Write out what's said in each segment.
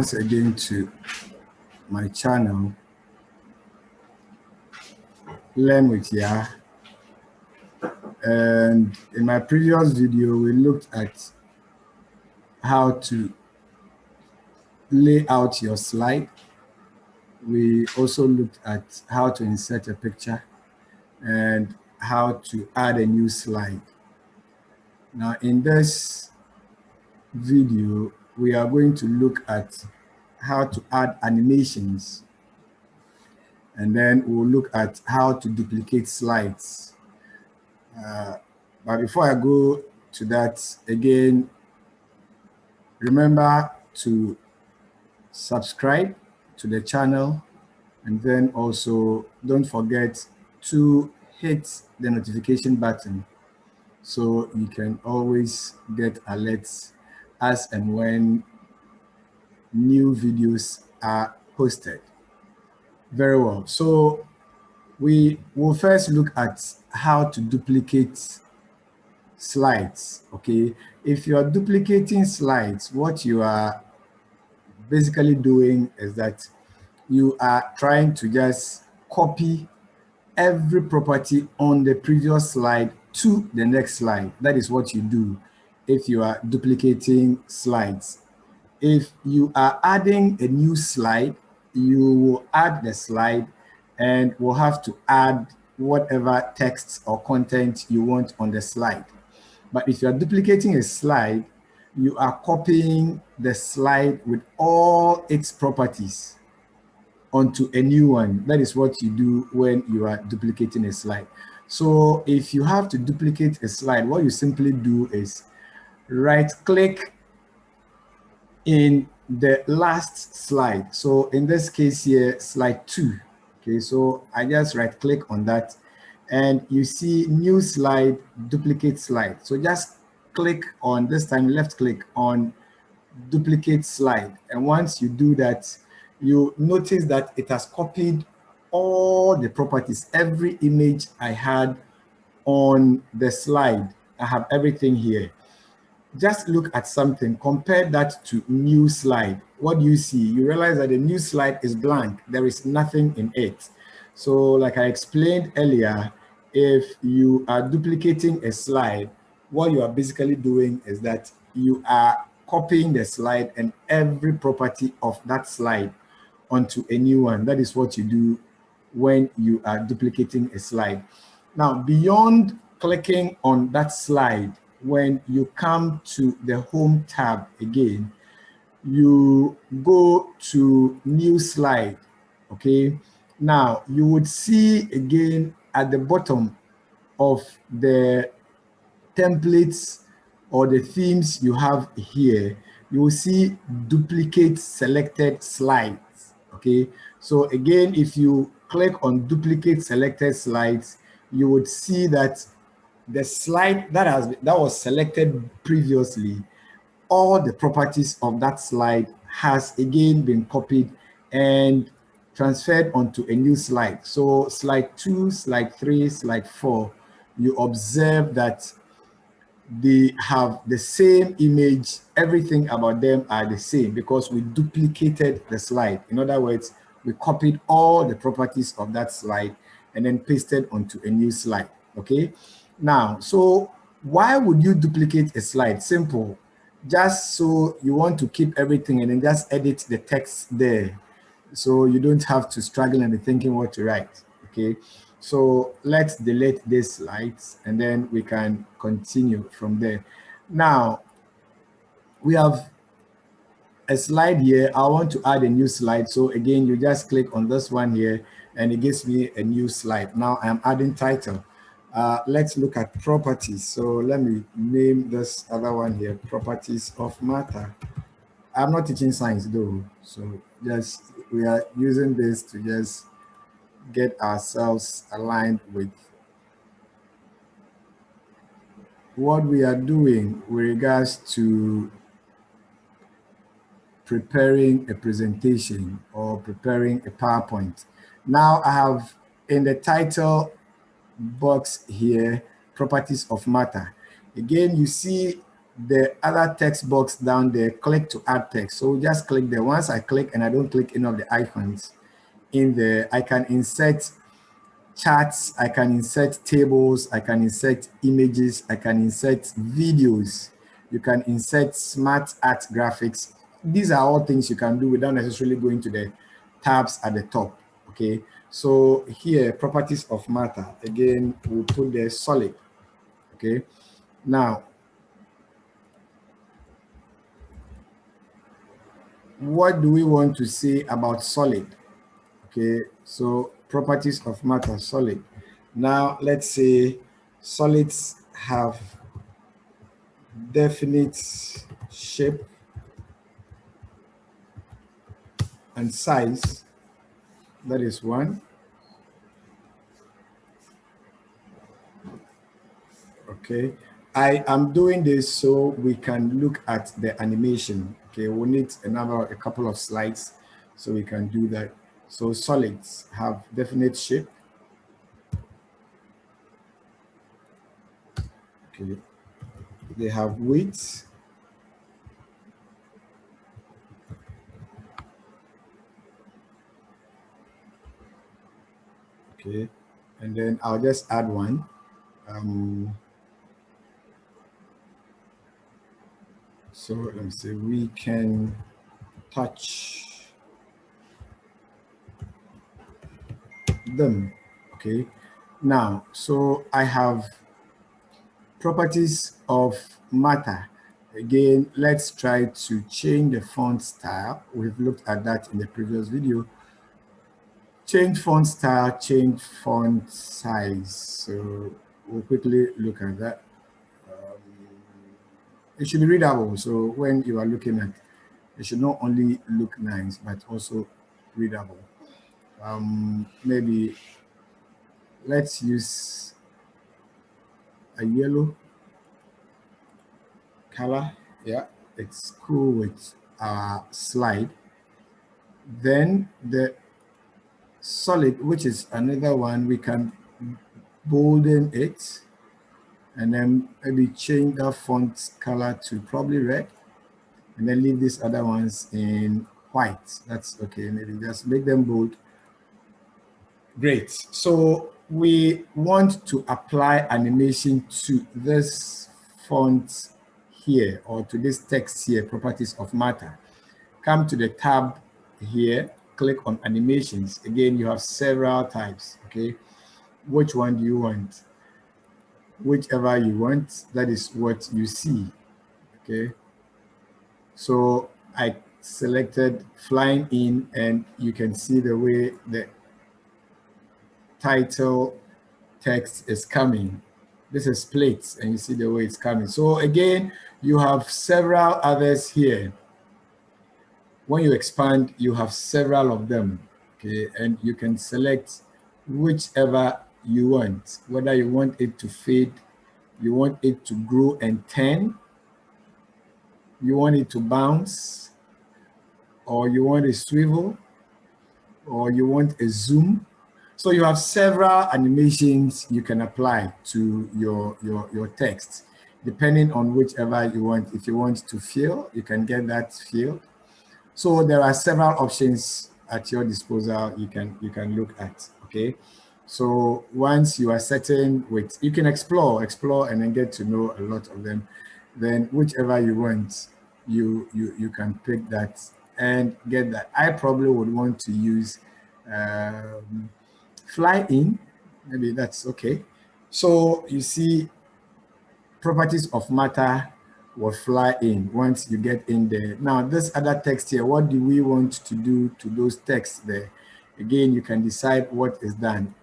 once again to my channel, Learn with Ya. And in my previous video, we looked at how to lay out your slide. We also looked at how to insert a picture and how to add a new slide. Now, in this video, we are going to look at how to add animations, and then we'll look at how to duplicate slides. But before I go to that, again, remember to subscribe to the channel, and then also don't forget to hit the notification button so you can always get alerts as and when new videos are posted. Very well. So we will first look at how to duplicate slides. Okay, if you are duplicating slides, what you are basically doing is that you are trying to just copy every property on the previous slide to the next slide. That is what you do if you are duplicating slides. If you are adding a new slide, you will add the slide and will have to add whatever text or content you want on the slide. But if you are duplicating a slide, you are copying the slide with all its properties onto a new one. That is what you do when you are duplicating a slide. So if you have to duplicate a slide, what you simply do is right-click in the last slide. So in this case here, slide 2. Okay, so I just right-click on that, and you see new slide, duplicate slide. So just click on, this time left-click on duplicate slide. And once you do that, you notice that it has copied all the properties, every image I had on the slide. I have everything here. Just look at something, compare that to new slide. What do you see? You realize that the new slide is blank. There is nothing in it. So like I explained earlier, if you are duplicating a slide, what you are basically doing is that you are copying the slide and every property of that slide onto a new one. That is what you do when you are duplicating a slide. Now, beyond clicking on that slide, when you come to the home tab again, you go to new slide. Okay, now you would see again at the bottom of the templates or the themes you have here, you will see duplicate selected slides. Okay, so again, if you click on duplicate selected slides, you would see that the slide that was selected previously, all the properties of that slide has again been copied and transferred onto a new slide. So slide 2, slide 3, slide 4, you observe that they have the same image, everything about them are the same because we duplicated the slide. In other words, we copied all the properties of that slide and then pasted onto a new slide. Okay, now, so why would you duplicate a slide? Simple, just so you want to keep everything and then just edit the text there, so you don't have to struggle and be thinking what to write. Okay, so let's delete these slides and then we can continue from there. Now, we have a slide here. I want to add a new slide. So again, you just click on this one here and it gives me a new slide. Now I'm adding title. Let's look at properties. So let me name this other one here, properties of matter. I'm not teaching science though, so just we are using this to just get ourselves aligned with what we are doing with regards to preparing a presentation or preparing a PowerPoint. Now I have in the title box here, properties of matter. Again, you see the other text box down there, click to add text. So just click there. Once I click and I don't click any of the icons in there, I can insert charts, I can insert tables, I can insert images, I can insert videos, you can insert smart art graphics. These are all things you can do without necessarily going to the tabs at the top. Okay, so here, properties of matter, again, we'll put there solid. Okay, now what do we want to say about solid? Okay, so properties of matter, solid. Now let's say solids have definite shape and size. That is one. Okay, I am doing this so we can look at the animation. Okay, we need a couple of slides so we can do that. So solids have definite shape. Okay, they have weight. Okay, and then I'll just add one. So let me see, we can touch them. Okay, now, so I have properties of matter. Again, let's try to change the font style. We've looked at that in the previous video. Change font style, change font size. So we'll quickly look at that. It should be readable. So when you are looking at, it should not only look nice, but also readable. Maybe let's use a yellow color. Yeah, it's cool with our slide. Then the solid, which is another one, we can bolden it and then maybe change the font color to probably red, and then leave these other ones in white. That's okay. Maybe just make them bold. Great. So we want to apply animation to this font here, or to this text here, properties of matter. Come to the tab here, click on animations. Again, you have several types. Okay, which one do you want? Whichever you want, that is what you see. Okay, so I selected flying in, and you can see the way the title text is coming. This is plates, and you see the way it's coming. So again, you have several others here. When you expand, you have several of them. Okay, and you can select whichever you want, whether you want it to fade, you want it to grow and turn, you want it to bounce, or you want a swivel, or you want a zoom. So you have several animations you can apply to your text, depending on whichever you want. If you want to fill, you can get that filled. So there are several options at your disposal you can look at. Okay, so once you are certain with, you can explore and then get to know a lot of them. Then whichever you want, you can pick that and get that. I probably would want to use fly in. Maybe that's okay. So you see, properties of matter will fly in once you get in there. Now, this other text here, what do we want to do to those texts there? Again, you can decide what is done.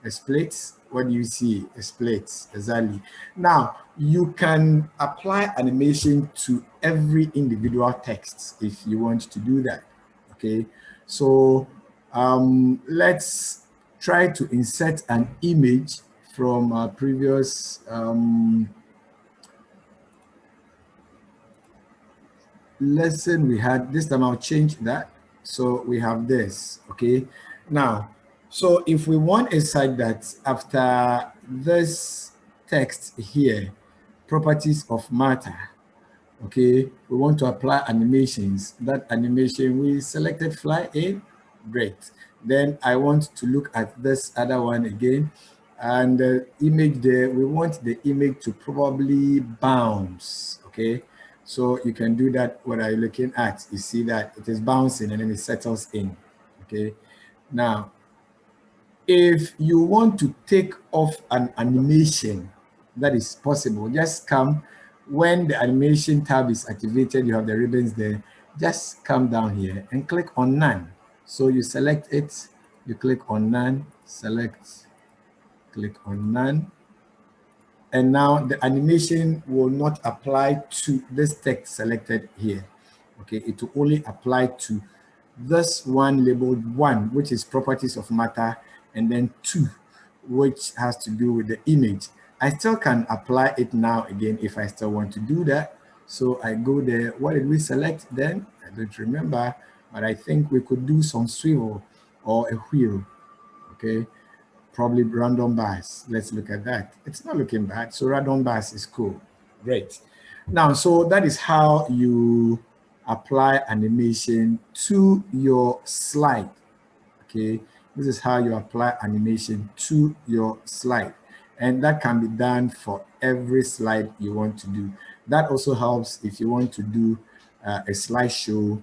A split, what do you see? A split, exactly. Now, you can apply animation to every individual text if you want to do that. Okay, so let's try to insert an image from our previous lesson we had. This time I'll change that. So we have this. Okay, now, so if we want a site that after this text here, properties of matter, Okay, we want to apply animations. That animation, we selected fly in, great. Then I want to look at this other one again. And the image there, we want the image to probably bounce, okay? So you can do that. What are you looking at? You see that it is bouncing and then it settles in, okay? Now, if you want to take off an animation, that is possible. Just come when the animation tab is activated, you have the ribbons there. Just come down here and click on none. So you select it, you click on none, select, click on none. And now the animation will not apply to this text selected here. Okay, it will only apply to this one labeled 1, which is properties of matter, and then 2, which has to do with the image. I still can apply it now again if I still want to do that. So I go there. What did we select then? I don't remember, but I think we could do some swivel or a wheel. Okay, probably random bars. Let's look at that. It's not looking bad. So random bars is cool. Great. Now, so that is how you apply animation to your slide. Okay, this is how you apply animation to your slide. And that can be done for every slide you want to do. That also helps if you want to do a slideshow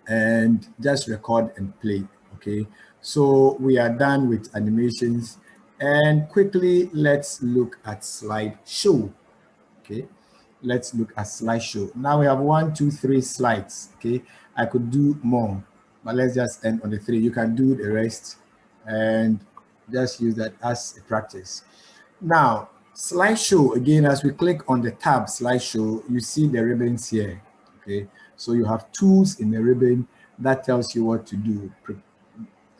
and just record and play. Okay, so we are done with animations, and quickly let's look at slideshow. Okay, let's look at slideshow. Now we have 1, 2, 3 slides. Okay, I could do more, but let's just end on the 3. You can do the rest and just use that as a practice. Now, slideshow, again, as we click on the tab slideshow, you see the ribbons here. Okay, so you have tools in the ribbon that tells you what to do.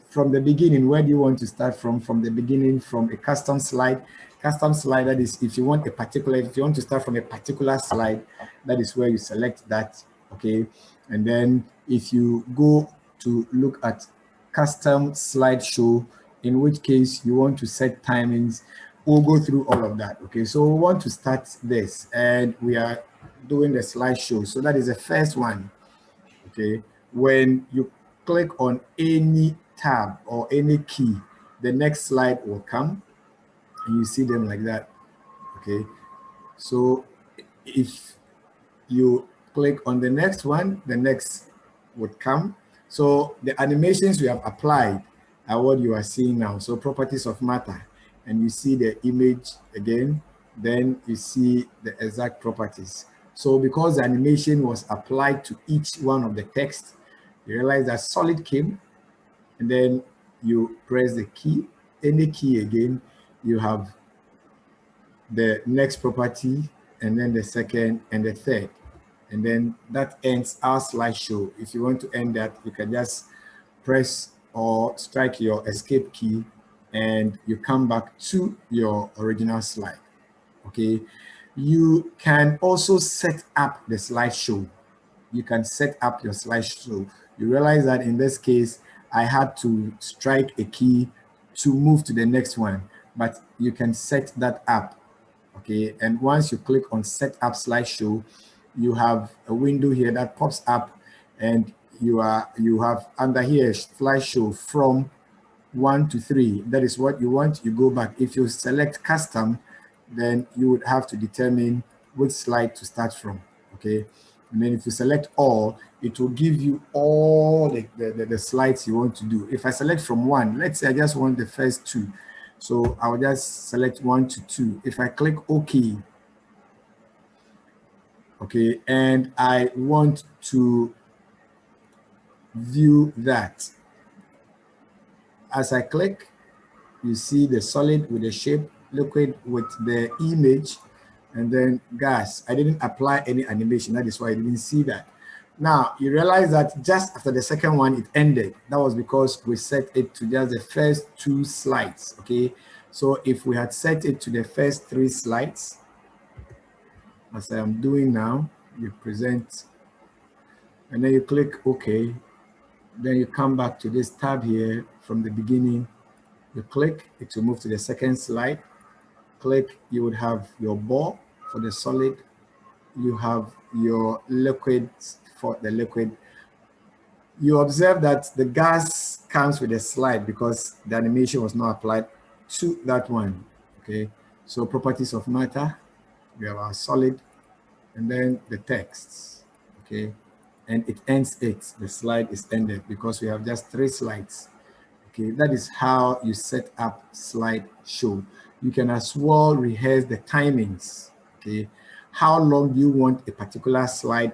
From the beginning, where do you want to start from? From the beginning, from a custom slide. Custom slide, that is if you want to start from a particular slide, that is where you select that. Okay, and then if you go to look at custom slideshow, in which case you want to set timings, we'll go through all of that. Okay, so we want to start this, and we are doing the slideshow. So that is the first one. Okay, when you click on any tab or any key, the next slide will come, and you see them like that. Okay, so if you click on the next one, the next would come. So the animations we have applied are what you are seeing now. So properties of matter, and you see the image again, then you see the exact properties. So because the animation was applied to each one of the text, you realize that solid came, and then you press the key, any key again, you have the next property, and then the second and the third. And then that ends our slideshow. If you want to end that, you can just press or strike your escape key, and you come back to your original slide. Okay, you can also set up the slideshow. You can set up your slideshow. You realize that in this case, I had to strike a key to move to the next one, but you can set that up. Okay, and once you click on set up slideshow, you have a window here that pops up, and you have under here slideshow from 1 to 3. That is what you want. You go back. If you select custom, then you would have to determine which slide to start from. Okay, and then if you select all, it will give you all the slides you want to do. If I select from 1, let's say I just want the first 2, so I'll just select 1 to 2. If I click OK, okay, and I want to view that, as I click, you see the solid with the shape, liquid with the image, and then gas. I didn't apply any animation. That is why I didn't see that. Now, you realize that just after the second one, it ended. That was because we set it to just the first 2 slides, okay? So if we had set it to the first 3 slides, as I am doing now, you present, and then you click OK. Then you come back to this tab here from the beginning. You click, it will move to the second slide. Click, you would have your ball for the solid. you have your liquid for the liquid, you observe that the gas comes with a slide because the animation was not applied to that one. Okay, so properties of matter, we have our solid, and then the texts. Okay, and it ends it. The slide is ended because we have just 3 slides. Okay, that is how you set up slideshow. You can as well rehearse the timings. Okay, how long do you want a particular slide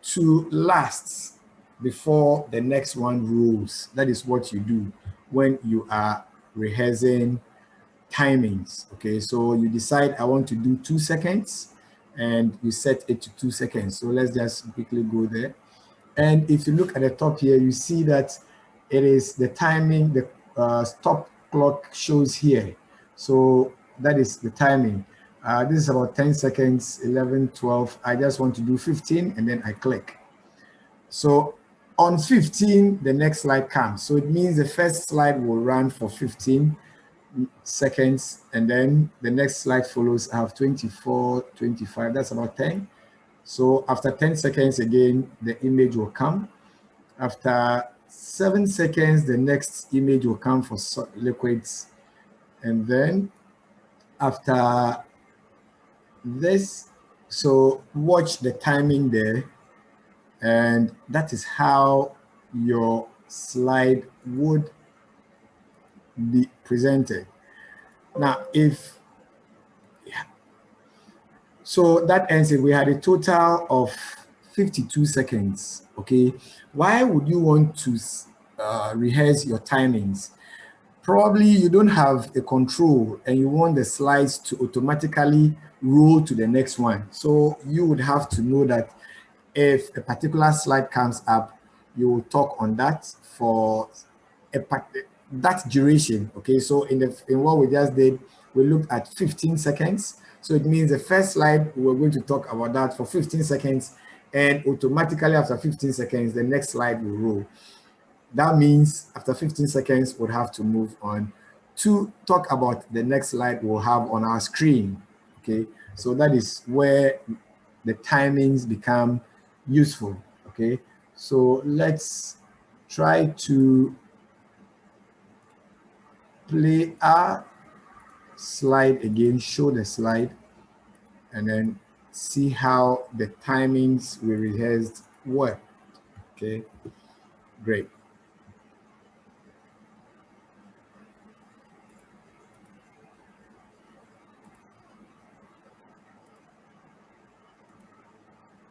to last before the next one rolls? That is what you do when you are rehearsing timings. Okay, so you decide I want to do 2 seconds and you set it to 2 seconds. So let's just quickly go there. And if you look at the top here, you see that it is the timing, the stop clock shows here. So that is the timing. This is about 10 seconds, 11, 12. I just want to do 15 and then I click. So on 15, the next slide comes. So it means the first slide will run for 15 seconds and then the next slide follows. I have 24, 25, that's about 10. So after 10 seconds again, the image will come. After 7 seconds, the next image will come for liquids. And then after this, so watch the timing there. And that is how your slide would be presented. Now, so that ends it. We had a total of 52 seconds, okay? Why would you want to rehearse your timings? Probably you don't have a control and you want the slides to automatically roll to the next one. So you would have to know that if a particular slide comes up, you will talk on that for that duration, okay? So in what we just did, we looked at 15 seconds. So it means the first slide, we're going to talk about that for 15 seconds, and automatically after 15 seconds, the next slide will roll. That means after 15 seconds, we'll have to move on to talk about the next slide we'll have on our screen, okay? So that is where the timings become useful, okay? So let's try to play our slide again, show the slide, and then see how the timings we rehearsed work. Okay, great.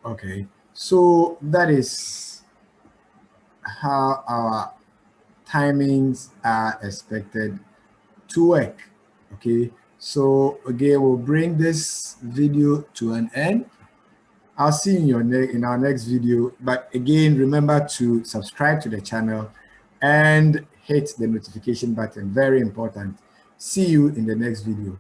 Okay, so that is how our timings are expected to work. Okay, so again, we'll bring this video to an end. I'll see you in our next video. But again, remember to subscribe to the channel and hit the notification button. Very important. See you in the next video.